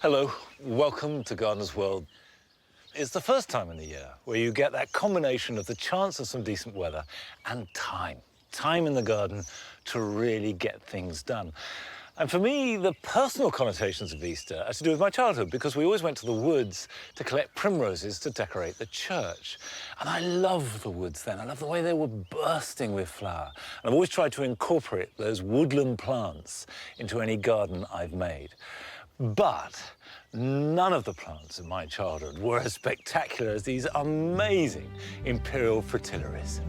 Hello, welcome to Gardener's World. It's the first time in the year where you get that combination of the chance of some decent weather and time. Time in the garden to really get things done. And for me, the personal connotations of Easter are to do with my childhood, because we always went to the woods to collect primroses to decorate the church. And I love the woods then. I love the way they were bursting with flower. And I've always tried to incorporate those woodland plants into any garden I've made. But none of the plants in my childhood were as spectacular as these amazing imperial fritillaries.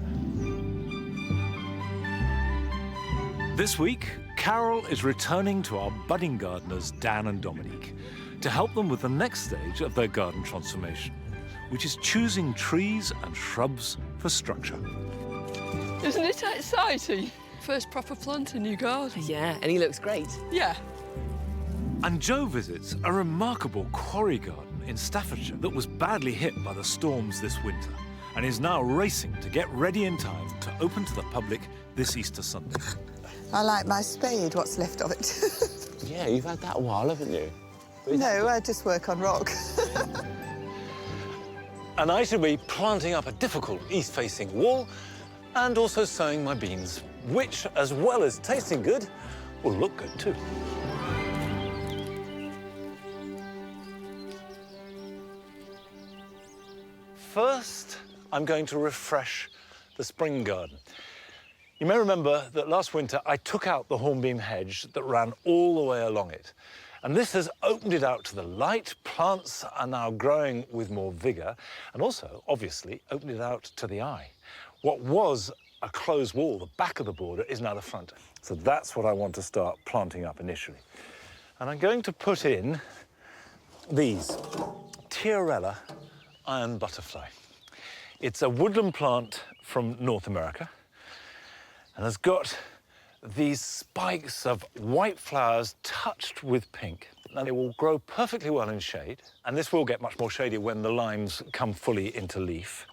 This week, Carol is returning to our budding gardeners, Dan and Dominique, to help them with the next stage of their garden transformation, which is choosing trees and shrubs for structure. Isn't it exciting? First proper plant in your garden. Yeah, and he looks great. Yeah. And Joe visits a remarkable quarry garden in Staffordshire that was badly hit by the storms this winter and is now racing to get ready in time to open to the public this Easter Sunday. I like my spade, what's left of it. Yeah, you've had that a while, haven't you? No, I just work on rock. And I shall be planting up a difficult east-facing wall and also sowing my beans, which, as well as tasting good, will look good too. First, I'm going to refresh the spring garden. You may remember that last winter I took out the hornbeam hedge that ran all the way along it. And this has opened it out to the light. Plants are now growing with more vigour, and also, obviously, opened it out to the eye. What was a closed wall, the back of the border, is now the front. So that's what I want to start planting up initially. And I'm going to put in these Tyrella iron butterfly. It's a woodland plant from North America and has got these spikes of white flowers touched with pink. Now, they will grow perfectly well in shade, and this will get much more shady when the limes come fully into leaf.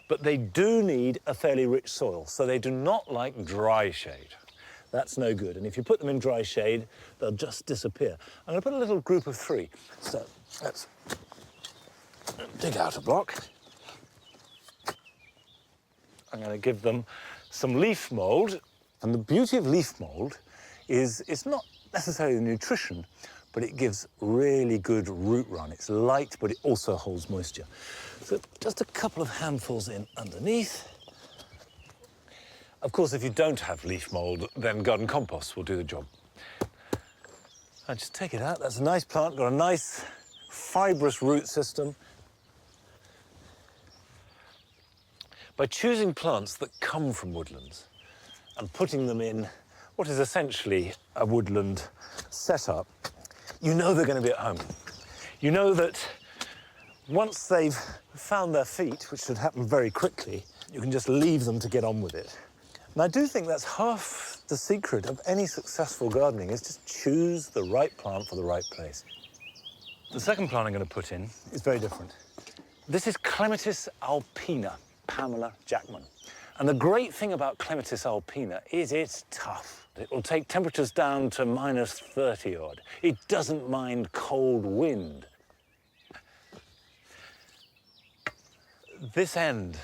But they do need a fairly rich soil, so they do not like dry shade. That's no good, and if you put them in dry shade, they'll just disappear. I'm going to put a little group of 3. So let's dig out a block. I'm going to give them some leaf mould. And the beauty of leaf mould is it's not necessarily the nutrition, but it gives really good root run. It's light, but it also holds moisture. So just a couple of handfuls in underneath. Of course, if you don't have leaf mould, then garden compost will do the job. I just take it out. That's a nice plant, got a nice fibrous root system. By choosing plants that come from woodlands and putting them in what is essentially a woodland setup, you know they're going to be at home. You know that once they've found their feet, which should happen very quickly, you can just leave them to get on with it. And I do think that's half the secret of any successful gardening, is just choose the right plant for the right place. The second plant I'm going to put in is very different. This is Clematis alpina, Pamela Jackman. And the great thing about Clematis alpina is it's tough. It will take temperatures down to minus 30 odd. It doesn't mind cold wind. This end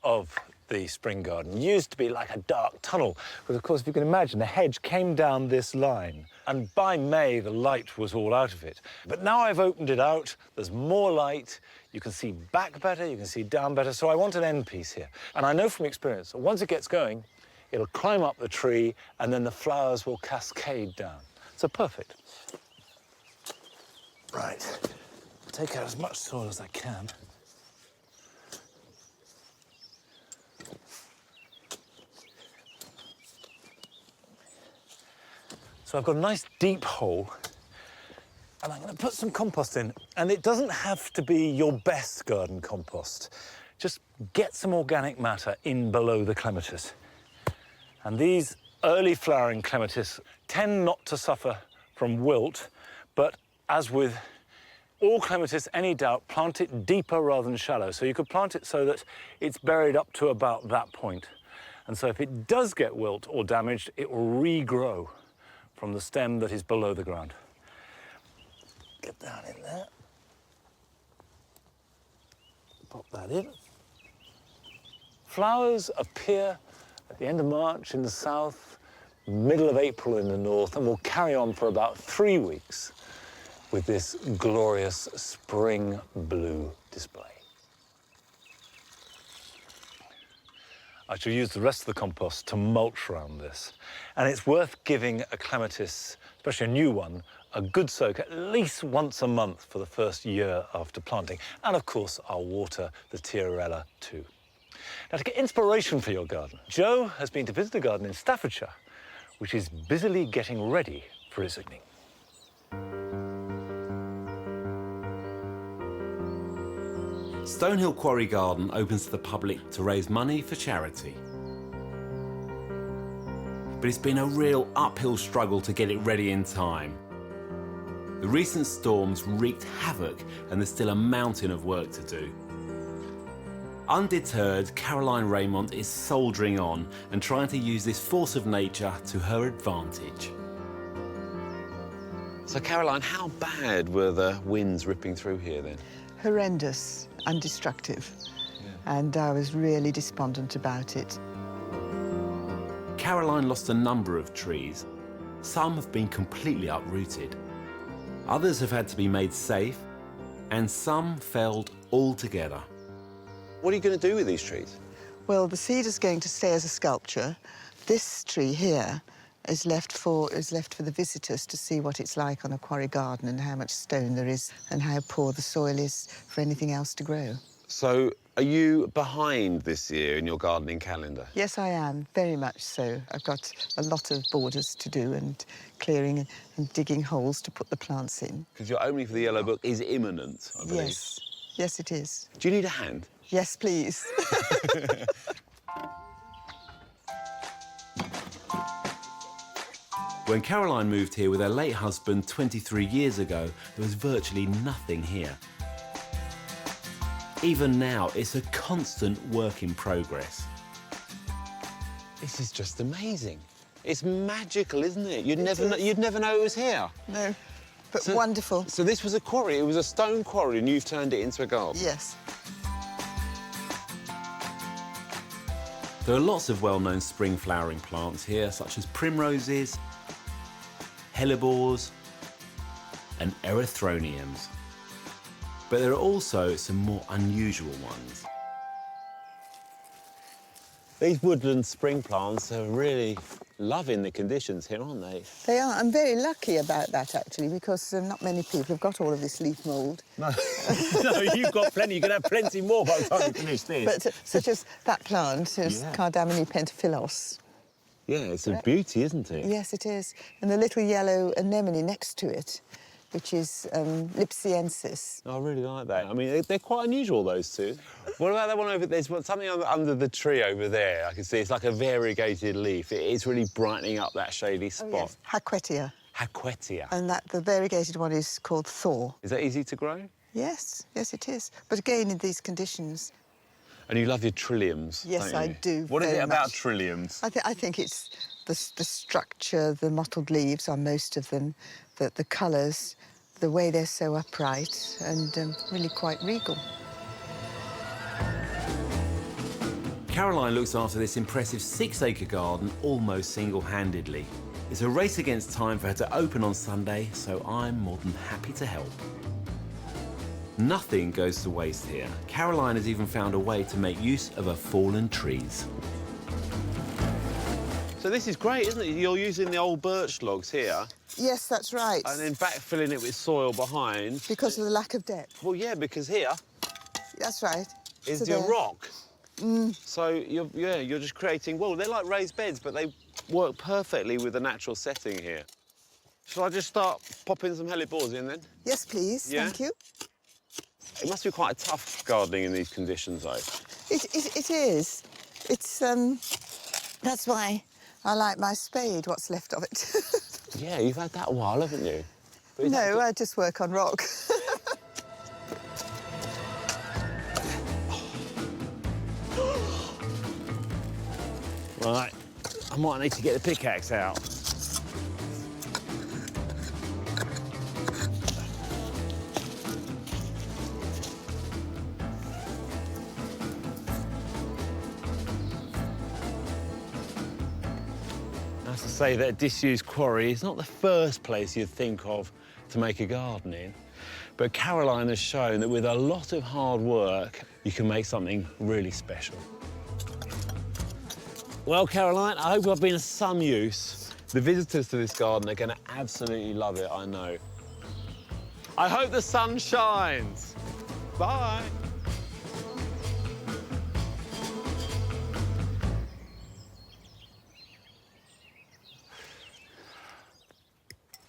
of the spring garden used to be like a dark tunnel, but of course, if you can imagine, the hedge came down this line, and by May, the light was all out of it. But now I've opened it out, there's more light, you can see back better, you can see down better, so I want an end piece here. And I know from experience that once it gets going, it'll climb up the tree, and then the flowers will cascade down. So perfect. Right, take out as much soil as I can. So I've got a nice deep hole, and I'm going to put some compost in. And it doesn't have to be your best garden compost. Just get some organic matter in below the clematis. And these early flowering clematis tend not to suffer from wilt, but as with all clematis, any doubt, plant it deeper rather than shallow. So you could plant it so that it's buried up to about that point. And so if it does get wilt or damaged, it will regrow from the stem that is below the ground. get down in there. Pop that in. Flowers appear at the end of March in the south, middle of April in the north, and will carry on for about 3 weeks with this glorious spring blue display. I shall use the rest of the compost to mulch around this. And it's worth giving a clematis, especially a new one, a good soak at least once a month for the first year after planting. And of course, I'll water the Tyrella too. Now, to get inspiration for your garden, Joe has been to visit a garden in Staffordshire, which is busily getting ready for its opening. Stonehill Quarry Garden opens to the public to raise money for charity. But it's been a real uphill struggle to get it ready in time. The recent storms wreaked havoc and there's still a mountain of work to do. Undeterred, Caroline Raymond is soldiering on and trying to use this force of nature to her advantage. So, Caroline, how bad were the winds ripping through here then? Horrendous and destructive. And I was really despondent about it. Caroline lost a number of trees. Some have been completely uprooted. Others have had to be made safe, and some felled altogether. What are you going to do with these trees? Well, the cedar's going to stay as a sculpture. This tree here is left for the visitors to see what it's like on a quarry garden and how much stone there is and how poor the soil is for anything else to grow. So, are you behind this year in your gardening calendar? Yes, I am, very much so. I've got a lot of borders to do and clearing and digging holes to put the plants in. Because your opening for the Yellow Book is imminent, I believe. Yes, yes it is. Do you need a hand? Yes, please. When Caroline moved here with her late husband 23 years ago, there was virtually nothing here. Even now, it's a constant work in progress. This is just amazing. It's magical, isn't it? You'd never know it was here. No, but wonderful. So this was a quarry, it was a stone quarry, and you've turned it into a garden? Yes. There are lots of well-known spring flowering plants here, such as primroses, hellebores, and erythroniums. But there are also some more unusual ones. These woodland spring plants are really loving the conditions here, aren't they? They are. I'm very lucky about that, actually, because not many people have got all of this leaf mould. No, no, you've got plenty. You can have plenty more by the time you finish this. But such as that plant is Cardamine pentaphilos. Yeah, it's a beauty, isn't it? Yes, it is. And the little yellow anemone next to it, which is Lipsiensis. I really like that. I mean, they're quite unusual, those two. What about that one over there? There's something under the tree over there. I can see it's like a variegated leaf. It's really brightening up that shady spot. Oh, yes. Haquetia. Haquetia. And the variegated one is called Thor. Is that easy to grow? Yes, yes, it is. But again, in these conditions. And you love your trilliums, Yes, don't you? I do. What is it about much. trilliums? I think it's the structure, the mottled leaves on most of them, the colours, the way they're so upright and really quite regal. Caroline looks after this impressive 6-acre garden almost single-handedly. It's a race against time for her to open on Sunday, so I'm more than happy to help. Nothing goes to waste here. Caroline has even found a way to make use of her fallen trees. So this is great, isn't it? You're using the old birch logs here. Yes, that's right. And then backfilling it with soil behind. Because of the lack of depth. Well, yeah, because here That's right. is So your there. rock. So you're just creating, well, they're like raised beds, but they work perfectly with the natural setting here. Shall I just start popping some hellebores in then? Yes, please. Yeah? Thank you. It must be quite a tough gardening in these conditions, though. It is. It's that's why I like my spade. What's left of it. Yeah, you've had that a while, haven't you? But No, I just work on rock. Right, I might need to get the pickaxe out. have to say that a disused quarry is not the first place you'd think of to make a garden in. But Caroline has shown that with a lot of hard work, you can make something really special. Well, Caroline, I hope I've been of some use. The visitors to this garden are going to absolutely love it, I know. I hope the sun shines. Bye.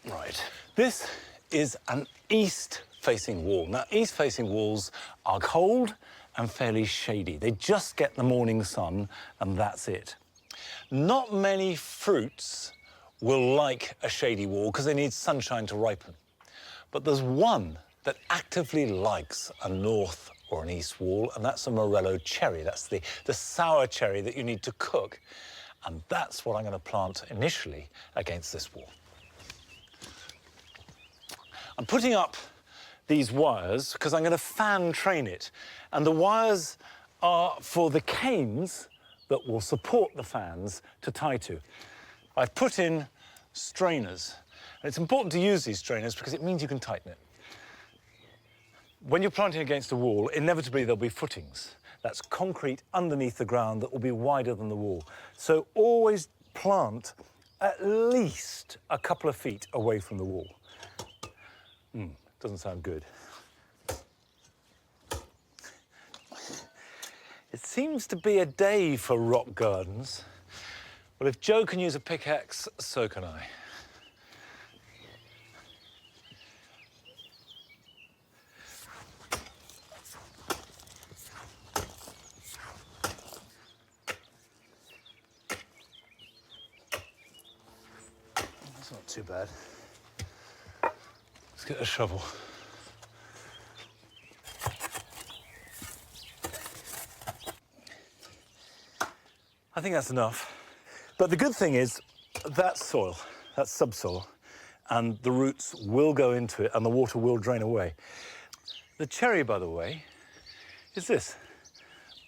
Right. This is an east-facing wall. Now, east-facing walls are cold and fairly shady. They just get the morning sun, and that's it. Not many fruits will like a shady wall because they need sunshine to ripen. But there's one that actively likes a north or an east wall, and that's a Morello cherry. That's the sour cherry that you need to cook. And that's what I'm going to plant initially against this wall. I'm putting up these wires because I'm going to fan train it. And the wires are for the canes that will support the fans to tie to. I've put in strainers. And it's important to use these strainers because it means you can tighten it. When you're planting against a wall, inevitably there'll be footings. That's concrete underneath the ground that will be wider than the wall. So always plant at least a couple of feet away from the wall. Doesn't sound good. It seems to be a day for rock gardens. Well, if Joe can use a pickaxe, so can I. That's not too bad. Let's get a shovel. I think that's enough. But the good thing is that's soil, that's subsoil, and the roots will go into it and the water will drain away. The cherry, by the way, is this.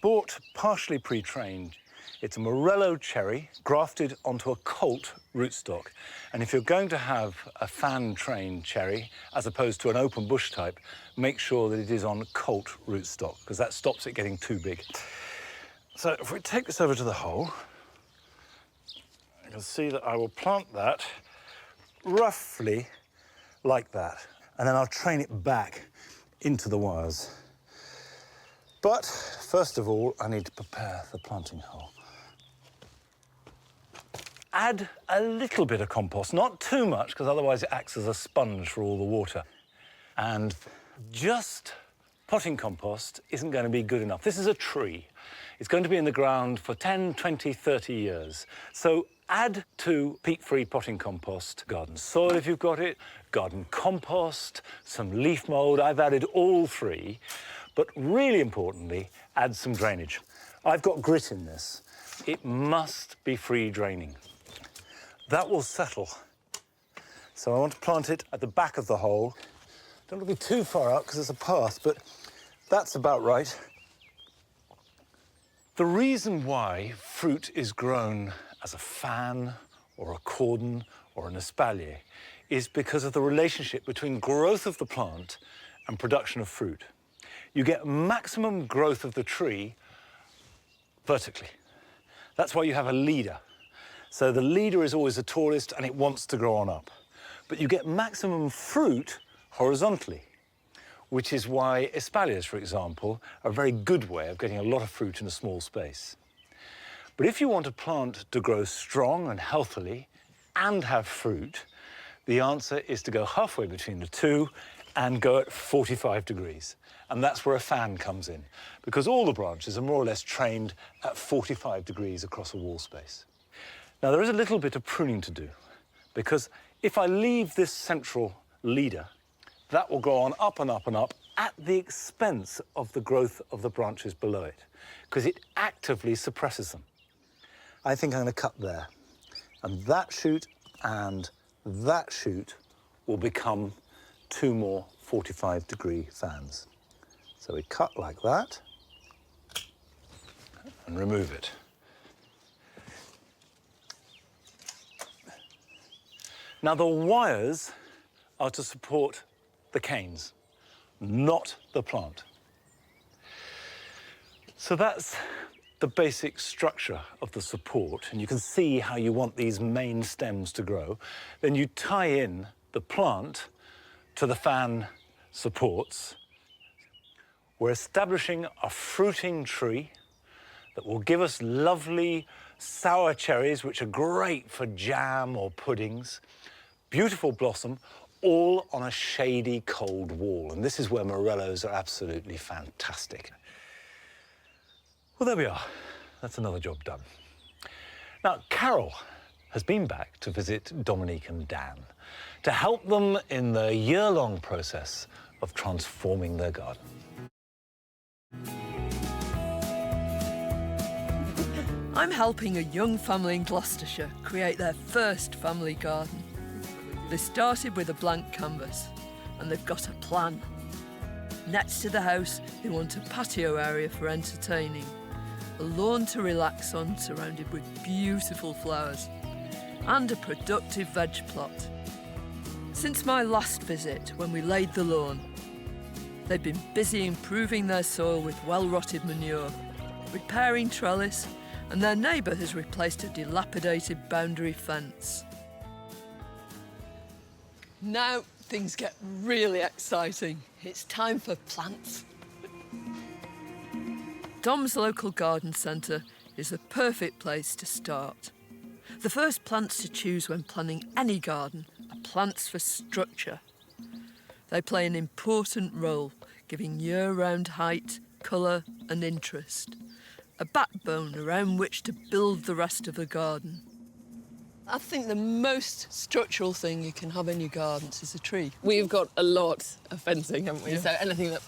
Bought partially pre-trained. It's a Morello cherry grafted onto a colt rootstock. And if you're going to have a fan-trained cherry, as opposed to an open bush type, make sure that it is on colt rootstock, because that stops it getting too big. So if we take this over to the hole, you can see that I will plant that roughly like that. And then I'll train it back into the wires. But first of all, I need to prepare the planting hole. Add a little bit of compost, not too much, because otherwise it acts as a sponge for all the water. And just potting compost isn't going to be good enough. This is a tree. It's going to be in the ground for 10, 20, 30 years. So add to peat-free potting compost garden soil if you've got it, garden compost, some leaf mould. I've added all three. But really importantly, add some drainage. I've got grit in this. It must be free draining. That will settle. So I want to plant it at the back of the hole. Don't want to be too far out because it's a path, but that's about right. The reason why fruit is grown as a fan or a cordon or an espalier is because of the relationship between growth of the plant and production of fruit. You get maximum growth of the tree vertically. That's why you have a leader. So the leader is always the tallest and it wants to grow on up. But you get maximum fruit horizontally, which is why espaliers, for example, are a very good way of getting a lot of fruit in a small space. But if you want a plant to grow strong and healthily and have fruit, the answer is to go halfway between the two and go at 45 degrees. And that's where a fan comes in, because all the branches are more or less trained at 45 degrees across a wall space. Now, there is a little bit of pruning to do, because if I leave this central leader, that will go on up and up and up at the expense of the growth of the branches below it, because it actively suppresses them. I think I'm going to cut there, and that shoot will become two more 45-degree fans. So we cut like that and remove it. Now, the wires are to support the canes, not the plant. So that's the basic structure of the support, and you can see how you want these main stems to grow. Then you tie in the plant to the fan supports. We're establishing a fruiting tree that will give us lovely sour cherries, which are great for jam or puddings. Beautiful blossom, all on a shady, cold wall. And this is where Morellos are absolutely fantastic. Well, there we are. That's another job done. Now, Carol has been back to visit Dominique and Dan to help them in the year-long process of transforming their garden. I'm helping a young family in Gloucestershire create their first family garden. They started with a blank canvas and they've got a plan. Next to the house, they want a patio area for entertaining, a lawn to relax on surrounded with beautiful flowers, and a productive veg plot. Since my last visit, when we laid the lawn, they've been busy improving their soil with well-rotted manure, repairing trellis, and their neighbour has replaced a dilapidated boundary fence. Now things get really exciting. It's time for plants. Dom's local garden centre is the perfect place to start. The first plants to choose when planning any garden are plants for structure. They play an important role, giving year-round height, colour and interest. A backbone around which to build the rest of the garden. I think the most structural thing you can have in your gardens is a tree. We've got a lot of fencing, haven't we? Yeah. So anything that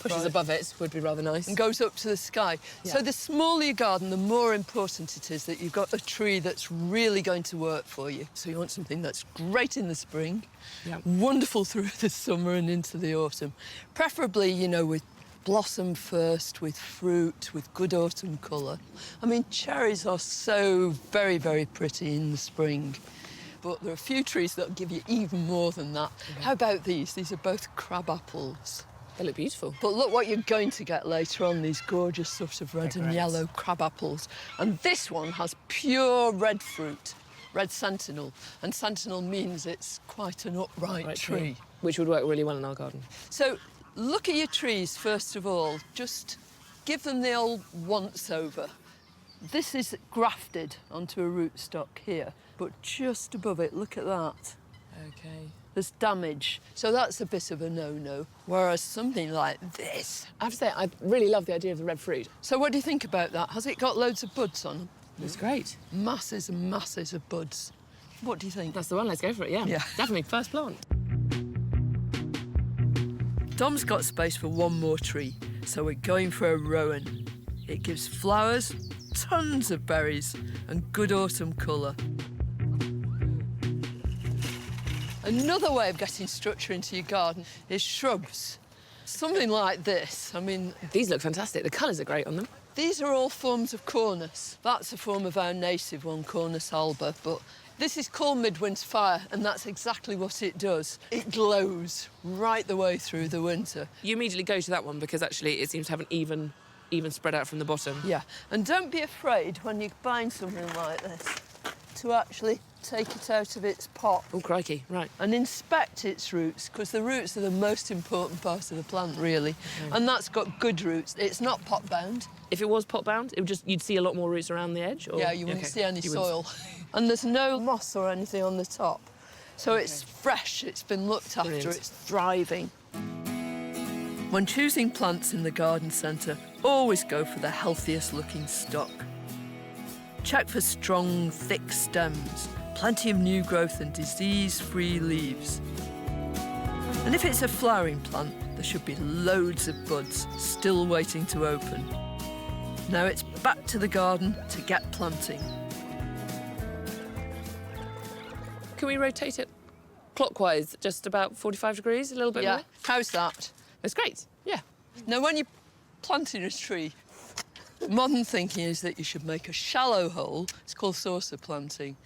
pushes above it would be rather nice. And goes up to the sky. Yeah. So the smaller your garden, the more important it is that you've got a tree that's really going to work for you. So you want something that's great in the spring, wonderful through the summer and into the autumn. Preferably, you know, with blossom first, with fruit, with good autumn colour. I mean, cherries are so very, very pretty in the spring. But there are a few trees that'll give you even more than that. Okay. How about these? These are both crabapples. They look beautiful. But look what you're going to get later on, these gorgeous sort of red and yellow crabapples. And this one has pure red fruit, red sentinel. And sentinel means it's quite an upright tree. Which would work really well in our garden. So look at your trees, first of all. Just give them the old once-over. This is grafted onto a rootstock here, but just above it, look at that. OK. There's damage, so that's a bit of a no-no. Whereas something like this... I have to say, I really love the idea of the red fruit. So what do you think about that? Has it got loads of buds on? It's great. Masses and masses of buds. What do you think? That's the one, let's go for it, yeah. Definitely, first plant. Dom's got space for one more tree, so we're going for a rowan. It gives flowers, tons of berries, and good autumn colour. Another way of getting structure into your garden is shrubs. Something like this. I mean... These look fantastic. The colours are great on them. These are all forms of cornus. That's a form of our native one, Cornus alba, but this is called midwinter fire, and that's exactly what it does. It glows right the way through the winter. You immediately go to that one because actually it seems to have an even spread out from the bottom. Yeah, and don't be afraid when you're buying something like this to actually take it out of its pot. Oh, crikey, right. And inspect its roots, because the roots are the most important part of the plant, really. Okay. And that's got good roots. It's not pot-bound. If it was pot-bound, it would just, you'd see a lot more roots around the edge? Or? Yeah, you wouldn't see any soil. And there's no moss or anything on the top. So it's fresh, it's been looked after, it's thriving. When choosing plants in the garden centre, always go for the healthiest looking stock. Check for strong, thick stems, plenty of new growth and disease-free leaves. And if it's a flowering plant, there should be loads of buds still waiting to open. Now it's back to the garden to get planting. Can we rotate it clockwise, just about 45 degrees, a little bit more? How's that? It's great, yeah. Now, when you're planting a tree, modern thinking is that you should make a shallow hole. It's called saucer planting.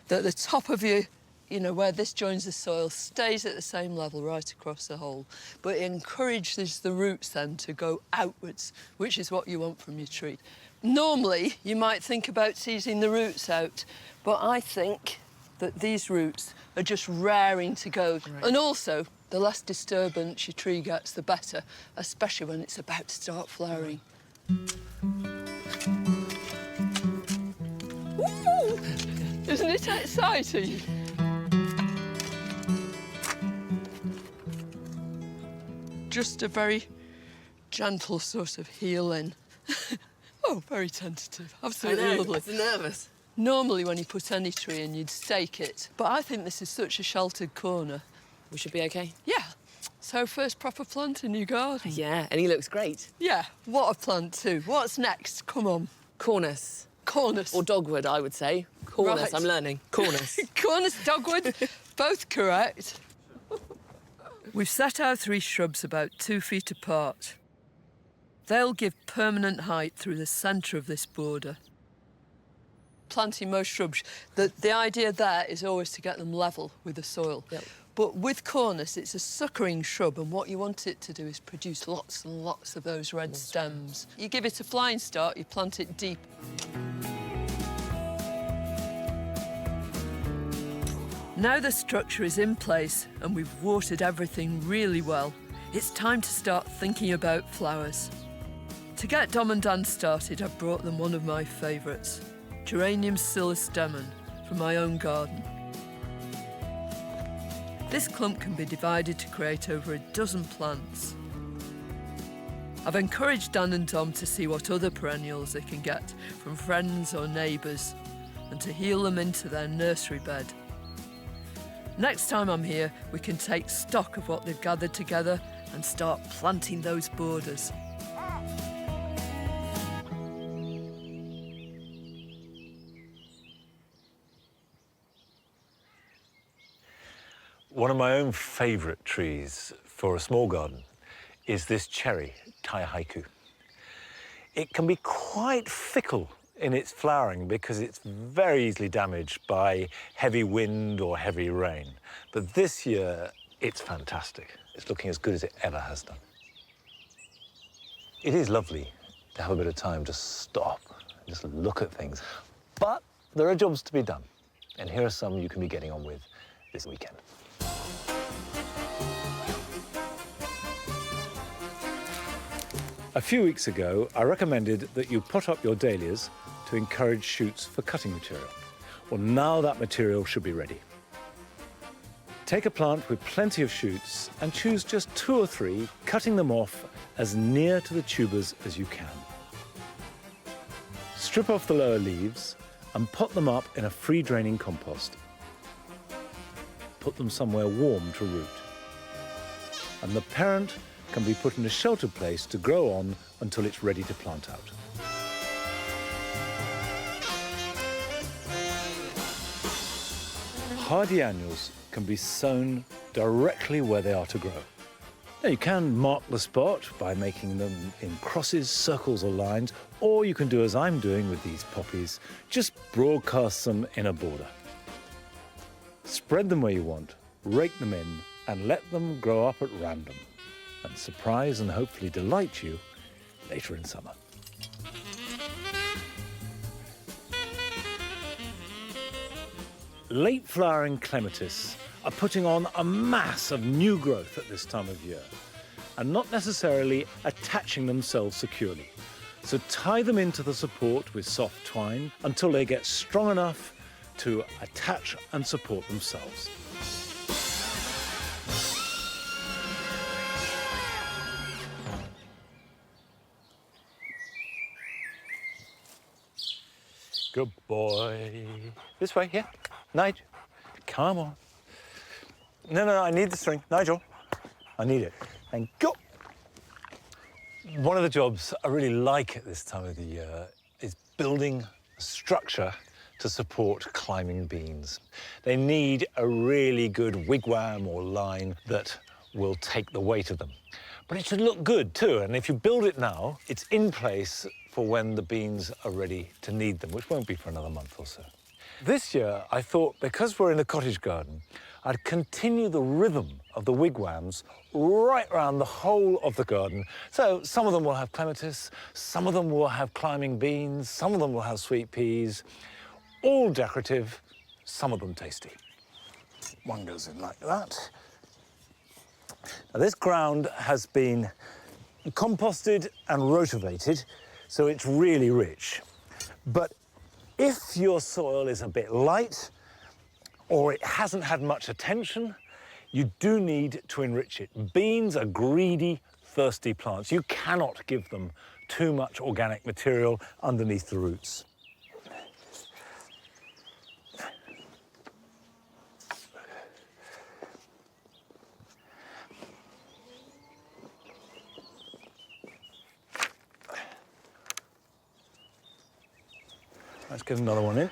That the top of your you know, where this joins the soil stays at the same level right across the whole, but it encourages the roots then to go outwards, which is what you want from your tree. Normally, you might think about teasing the roots out, but I think that these roots are just raring to go. Right. And also, the less disturbance your tree gets, the better, especially when it's about to start flowering. Woo! Isn't it exciting? Just a very gentle sort of heel in. Oh, very tentative. Absolutely lovely. I'm nervous. Normally, when you put any tree in, you'd stake it. But I think this is such a sheltered corner. We should be okay. Yeah. So, first proper plant in your garden. Yeah, and he looks great. Yeah, what a plant too. What's next? Come on. Cornus. Cornus. Or dogwood, I would say. Cornus, Right. I'm learning. Cornus. Cornus, dogwood, both correct. We've set our 3 shrubs about 2 feet apart. They'll give permanent height through the centre of this border. Planting most shrubs, the idea there is always to get them level with the soil. Yep. But with Cornus, it's a suckering shrub, and what you want it to do is produce lots and lots of those red stems. You give it a flying start, you plant it deep. Now the structure is in place and we've watered everything really well, it's time to start thinking about flowers. To get Dom and Dan started, I've brought them one of my favourites, Geranium silestemon, from my own garden. This clump can be divided to create over a dozen plants. I've encouraged Dan and Dom to see what other perennials they can get from friends or neighbours and to heel them into their nursery bed. Next time I'm here, we can take stock of what they've gathered together and start planting those borders. One of my own favourite trees for a small garden is this cherry, Taihaiku. It can be quite fickle in its flowering because it's very easily damaged by heavy wind or heavy rain. But this year, it's fantastic. It's looking as good as it ever has done. It is lovely to have a bit of time to stop and just look at things. But there are jobs to be done. And here are some you can be getting on with this weekend. A few weeks ago, I recommended that you pot up your dahlias to encourage shoots for cutting material. Well, now that material should be ready. Take a plant with plenty of shoots and choose just 2 or 3, cutting them off as near to the tubers as you can. Strip off the lower leaves and pot them up in a free-draining compost. Put them somewhere warm to root. And the parent can be put in a sheltered place to grow on until it's ready to plant out. Hardy annuals can be sown directly where they are to grow. Now, you can mark the spot by making them in crosses, circles or lines, or you can do as I'm doing with these poppies, just broadcast them in a border. Spread them where you want, rake them in, and let them grow up at random, and surprise and hopefully delight you later in summer. Late flowering clematis are putting on a mass of new growth at this time of year and not necessarily attaching themselves securely. So tie them into the support with soft twine until they get strong enough to attach and support themselves. Good boy. This way, yeah. Nigel, come on. No, I need the string. Nigel, I need it. And go. One of the jobs I really like at this time of the year is building a structure to support climbing beans. They need a really good wigwam or line that will take the weight of them. But it should look good too, and if you build it now, it's in place for when the beans are ready to need them, which won't be for another month or so. This year, I thought, because we're in a cottage garden, I'd continue the rhythm of the wigwams right around the whole of the garden. So some of them will have clematis, some of them will have climbing beans, some of them will have sweet peas, all decorative, some of them tasty. One goes in like that. Now, this ground has been composted and rotivated, so it's really rich. But if your soil is a bit light or it hasn't had much attention, you do need to enrich it. Beans are greedy, thirsty plants. You cannot give them too much organic material underneath the roots. Let's get another one in.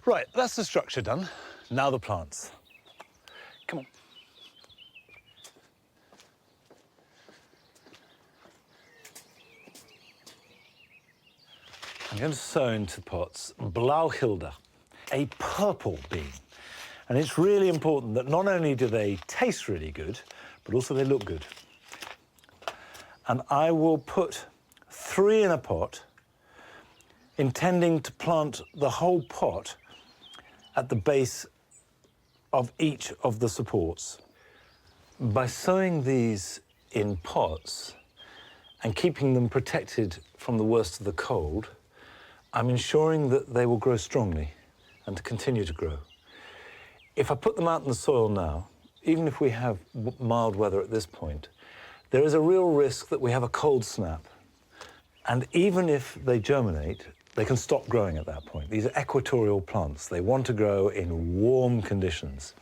Right, that's the structure done. Now the plants. Come on. I'm going to sow into pots Blauhilde, a purple bean. And it's really important that not only do they taste really good, but also they look good. And I will put 3 in a pot, intending to plant the whole pot at the base of each of the supports. By sowing these in pots and keeping them protected from the worst of the cold, I'm ensuring that they will grow strongly and to continue to grow. If I put them out in the soil now, even if we have mild weather at this point, there is a real risk that we have a cold snap. And even if they germinate, they can stop growing at that point. These are equatorial plants. They want to grow in warm conditions.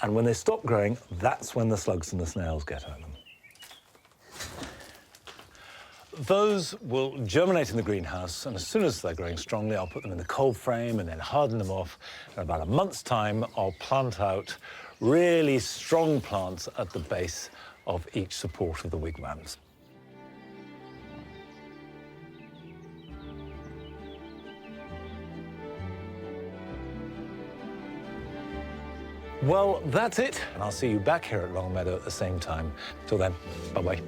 And when they stop growing, that's when the slugs and the snails get at them. Those will germinate in the greenhouse, and as soon as they're growing strongly, I'll put them in the cold frame and then harden them off. In about a month's time, I'll plant out really strong plants at the base of each support of the wigwams. Well, that's it, and I'll see you back here at Longmeadow at the same time. Till then, bye-bye.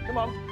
Come on.